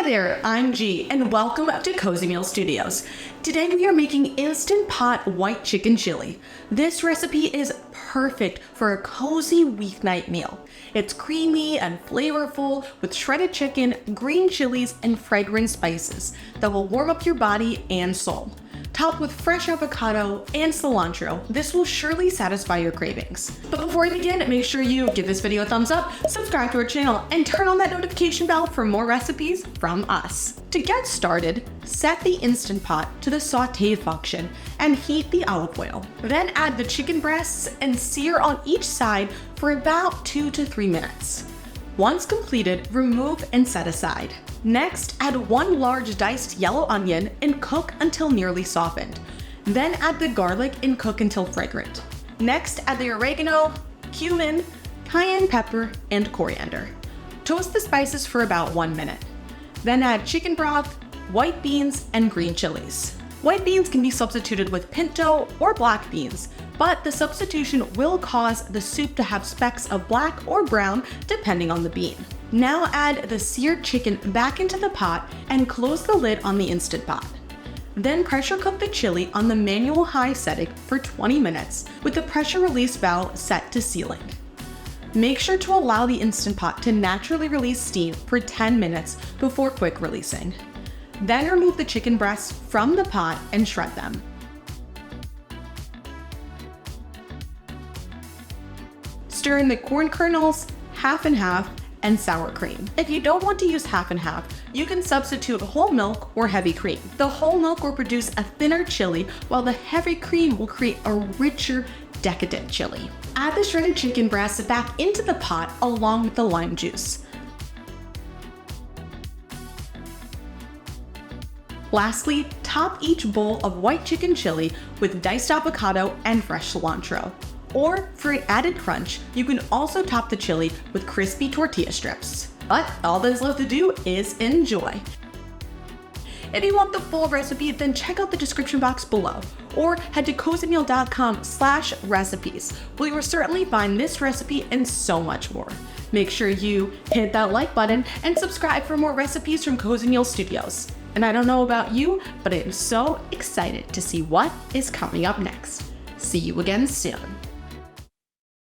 there, I'm G, and welcome to Cozymeal Studios. Today we are making Instant Pot White Chicken Chili. This recipe is perfect for a cozy weeknight meal. It's creamy and flavorful with shredded chicken, green chilies, and fragrant spices that will warm up your body and soul. Topped with fresh avocado and cilantro, this will surely satisfy your cravings. But before we begin, make sure you give this video a thumbs up, subscribe to our channel, and turn on that notification bell for more recipes from us. To get started, set the Instant Pot to the sauté function and heat the olive oil. Then add the chicken breasts and sear on each side for about 2 to 3 minutes. Once completed, remove and set aside. Next, add 1 large diced yellow onion and cook until nearly softened. Then add the garlic and cook until fragrant. Next, add the oregano, cumin, cayenne pepper, and coriander. Toast the spices for about 1 minute. Then add chicken broth, white beans, and green chilies. White beans can be substituted with pinto or black beans, but the substitution will cause the soup to have specks of black or brown depending on the bean. Now add the seared chicken back into the pot and close the lid on the Instant Pot. Then pressure cook the chili on the manual high setting for 20 minutes with the pressure release valve set to sealing. Make sure to allow the Instant Pot to naturally release steam for 10 minutes before quick releasing. Then remove the chicken breasts from the pot and shred them. Stir in the corn kernels, half and half, and sour cream. If you don't want to use half and half, you can substitute whole milk or heavy cream. The whole milk will produce a thinner chili, while the heavy cream will create a richer, decadent chili. Add the shredded chicken breasts back into the pot along with the lime juice. Lastly, top each bowl of white chicken chili with diced avocado and fresh cilantro. Or, for an added crunch, you can also top the chili with crispy tortilla strips. But all that is left to do is enjoy. If you want the full recipe, then check out the description box below, or head to cozymeal.com/recipes, where you will certainly find this recipe and so much more. Make sure you hit that like button and subscribe for more recipes from Cozymeal Studios. And I don't know about you, but I am so excited to see what is coming up next. See you again soon.